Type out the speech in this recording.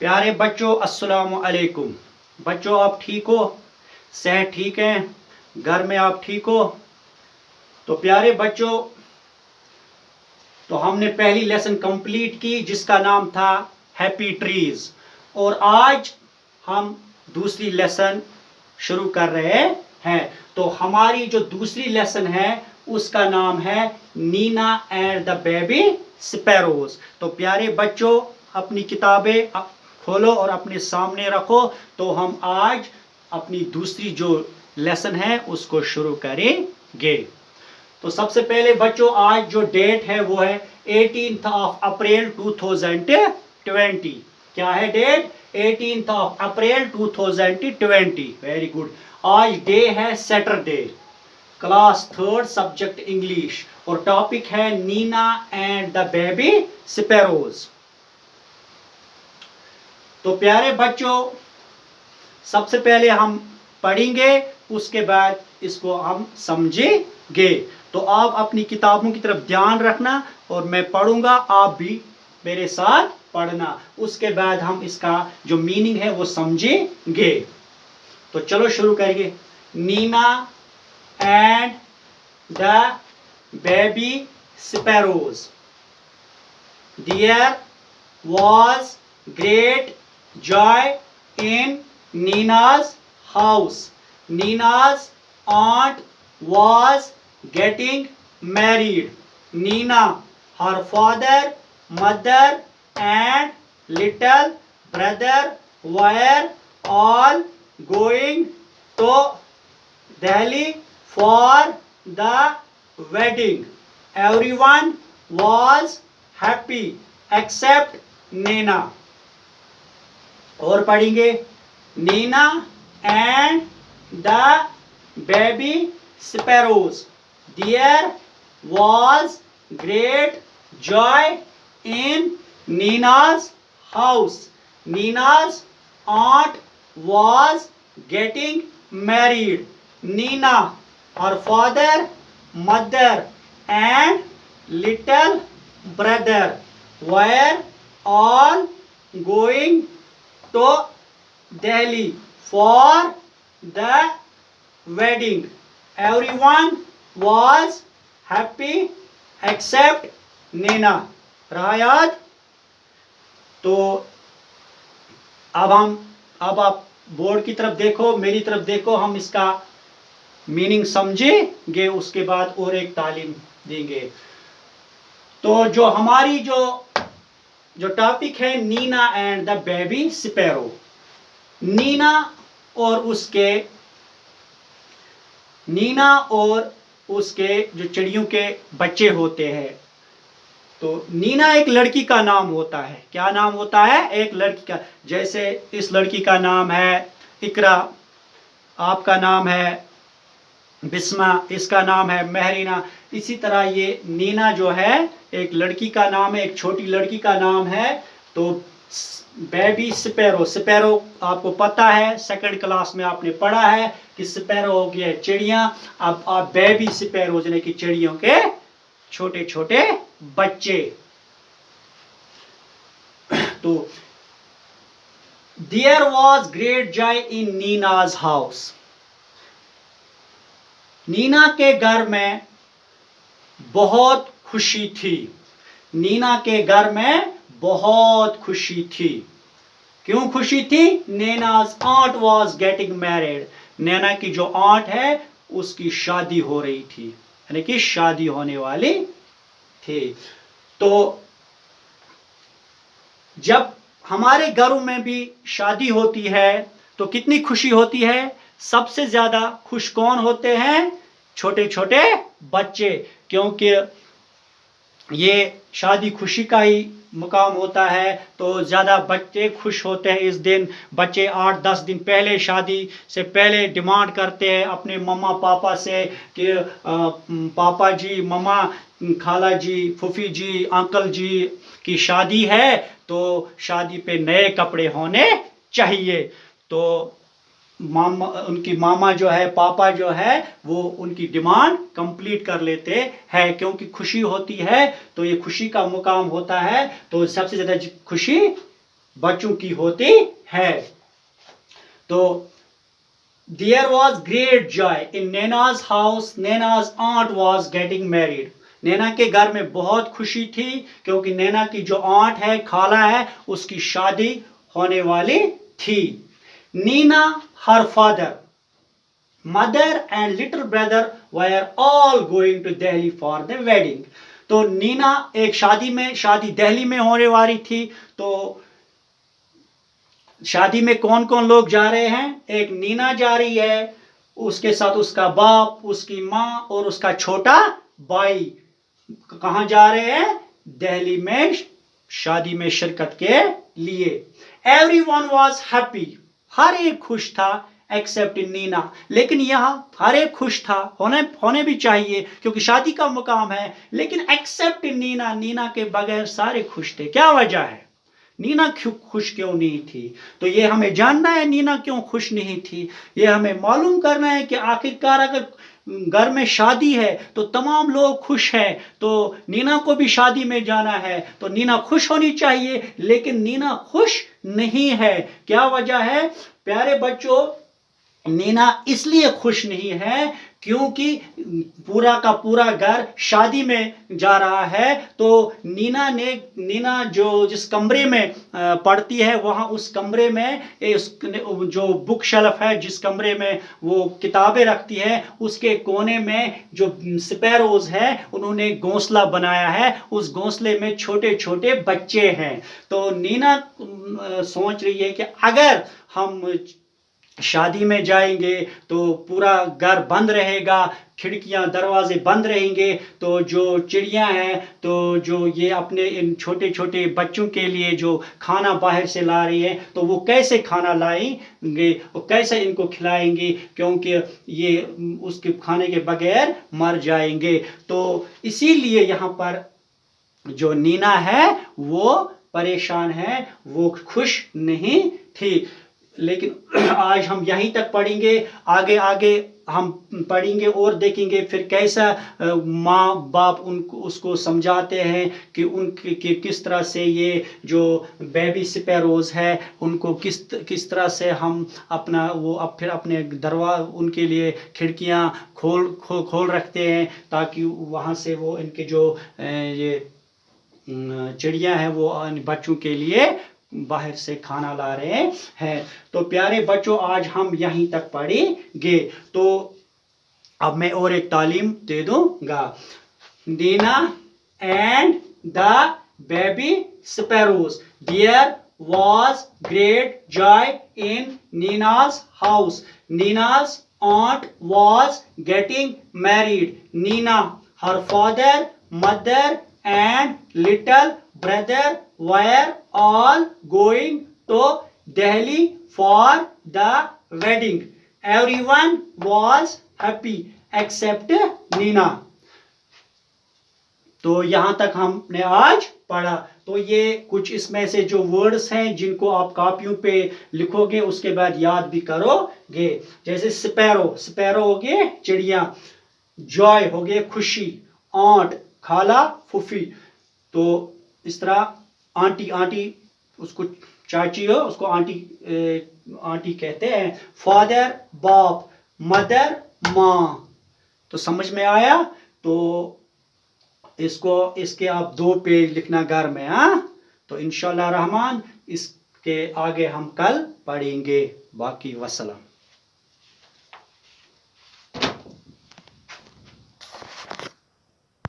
प्यारे बच्चों अस्सलाम अलैकुम। बच्चों आप ठीक हो? सेहत ठीक है? घर में आप ठीक हो? तो प्यारे बच्चों, तो हमने पहली लेसन कंप्लीट की जिसका नाम था हैप्पी ट्रीज, और आज हम दूसरी लेसन शुरू कर रहे हैं। तो हमारी जो दूसरी लेसन है उसका नाम है Nina and the baby sparrows. तो प्यारे बच्चों, अपनी किताबें खोलो और अपने सामने रखो। तो हम आज अपनी दूसरी जो लेसन है उसको शुरू करेंगे। तो सबसे पहले बच्चों, आज जो डेट है वो है 18 अप्रैल 2020। क्या है डेट? 18 अप्रैल 2020। Very good. आज डे है Saturday, class third, subject English, और टॉपिक है Nina and the baby sparrows. तो प्यारे बच्चों, सबसे पहले हम पढ़ेंगे, उसके बाद इसको हम समझेंगे। तो आप अपनी किताबों की तरफ ध्यान रखना और मैं पढ़ूंगा, आप भी मेरे साथ पढ़ना। उसके बाद हम इसका जो मीनिंग है वो समझेंगे। तो चलो शुरू करेंगे। Nina and the baby sparrows. There was great joy in Nina's house. Nina's aunt was getting married. Nina, her father, mother, and little brother were all going to Delhi for the wedding. Everyone was happy except Nina. और पढ़ेंगे। Nina and the baby sparrows. There was great joy in Nina's house. Nina's aunt was getting married. Nina, her father, mother, and little brother were all going to Delhi for the wedding. Everyone was happy except Nina. रहा याद? तो अब आप board की तरफ देखो, मेरी तरफ देखो, हम इसका मीनिंग समझेंगे, उसके बाद और एक तालीम देंगे। तो जो हमारी जो टॉपिक है Nina and the baby sparrow. Nina और उसके जो चिड़ियों के बच्चे होते हैं। तो नीना एक लड़की का नाम होता है। क्या नाम होता है? एक लड़की का। जैसे इस लड़की का नाम है इकरा, आपका नाम है बिस्मा, इसका नाम है महरीना। इसी तरह ये नीना जो है एक लड़की का नाम है, एक छोटी लड़की का नाम है। तो बेबी स्पैरो, स्पैरो आपको पता है, सेकंड क्लास में आपने पढ़ा है कि स्पैरो हो गया चिड़िया। अब आप बेबी स्पैरो यानी कि चिड़ियों के छोटे छोटे बच्चे। तो there was great joy in Nina's house. Nina के घर में बहुत खुशी थी। नीना के घर में बहुत खुशी थी। क्यों खुशी थी? Naina's aunt was getting married. नैना की जो आंट है उसकी शादी हो रही थी, यानी कि शादी होने वाली थी। तो जब हमारे घरों में भी शादी होती है तो कितनी खुशी होती है? सबसे ज्यादा खुश कौन होते हैं? छोटे छोटे बच्चे, क्योंकि ये शादी खुशी का ही मुकाम होता है। तो ज़्यादा बच्चे खुश होते हैं इस दिन। बच्चे 8-10 दिन पहले, शादी से पहले डिमांड करते हैं अपने मम्मा पापा से कि पापा जी, मम्मा, खाला जी, फूफी जी, अंकल जी की शादी है, तो शादी पे नए कपड़े होने चाहिए। तो मामा, उनकी मामा जो है, पापा जो है, वो उनकी डिमांड कंप्लीट कर लेते हैं, क्योंकि खुशी होती है तो ये खुशी का मुकाम होता है। तो सबसे ज़्यादा खुशी बच्चों की होती है। तो there was great joy in Nana's house. Nana's aunt was getting married. नैना के घर में बहुत खुशी थी क्योंकि नैना की जो आंट है, खाला है, उसकी शादी होने वाली थी। Neena, her father, mother and little brother were all going to Delhi for the wedding. तो नीना एक शादी दिल्ली में होने वाली थी। तो शादी में कौन कौन लोग जा रहे हैं? एक नीना जा रही है, उसके साथ उसका बाप, उसकी माँ और उसका छोटा भाई। कहाँ जा रहे हैं? दिल्ली में शादी में शिरकत के लिए। एवरीवन वाज हैप्पी, हर एक खुश था, एक्सेप्ट नीना। लेकिन यहाँ हर एक खुश था, होने भी चाहिए क्योंकि शादी का मुकाम है, लेकिन एक्सेप्ट नीना, नीना के बगैर सारे खुश थे। क्या वजह है? नीना खुश क्यों नहीं थी? तो ये हमें जानना है, नीना क्यों खुश नहीं थी। ये हमें मालूम करना है कि आखिरकार अगर घर में शादी है तो तमाम लोग खुश हैं, तो नीना को भी शादी में जाना है, तो नीना खुश होनी चाहिए, लेकिन नीना खुश नहीं है। क्या वजह है? प्यारे बच्चों, नीना इसलिए खुश नहीं है क्योंकि पूरा का पूरा घर शादी में जा रहा है। तो नीना जो जिस कमरे में पढ़ती है, वहाँ उस कमरे में जो बुक शेल्फ है, जिस कमरे में वो किताबें रखती है, उसके कोने में जो स्पैरोज है, उन्होंने घोंसला बनाया है। उस घोंसले में छोटे छोटे बच्चे हैं। तो नीना सोच रही है कि अगर हम शादी में जाएंगे तो पूरा घर बंद रहेगा, खिड़कियां दरवाजे बंद रहेंगे, तो जो चिड़ियां हैं, तो जो ये अपने इन छोटे छोटे बच्चों के लिए जो खाना बाहर से ला रही है, तो वो कैसे खाना लाएंगे और कैसे इनको खिलाएंगे, क्योंकि ये उसके खाने के बगैर मर जाएंगे। तो इसीलिए यहाँ पर जो नीना है वो परेशान है, वो खुश नहीं थी। लेकिन आज हम यहीं तक पढ़ेंगे, आगे आगे हम पढ़ेंगे और देखेंगे फिर कैसा माँ बाप उसको समझाते हैं कि उनके किस तरह से ये जो बेबी स्पैरोज है, उनको किस तरह से हम अपना फिर अपने उनके लिए खिड़कियाँ खोल रखते हैं, ताकि वहाँ से वो इनके जो ये चिड़िया हैं वो बच्चों के लिए बाहर से खाना ला रहे हैं। तो प्यारे बच्चों, आज हम यहीं तक पढ़ेंगे। तो अब मैं और एक तालीम दे दूंगा। Nina and the baby sparrows. There was great joy in Nina's house. Nina's aunt was getting married. Nina, her father, mother and little brother were all going to Delhi for the wedding. Everyone was happy except Nina. तो यहाँ तक हमने आज पढ़ा। तो ये कुछ इसमें से जो वर्ड्स हैं जिनको आप कॉपियों पे लिखोगे, उसके बाद याद भी करोगे। जैसे स्पैरो हो गए चिड़िया, जॉय हो गए खुशी, आंट खाला फूफी। तो इस तरह आंटी उसको चाची हो, उसको आंटी कहते हैं। फादर बाप, मदर माँ। तो समझ में आया? तो इसके आप 2 पेज लिखना घर में। तो इंशाल्लाह रहमान इसके आगे हम कल पढ़ेंगे। बाकी वसलाम।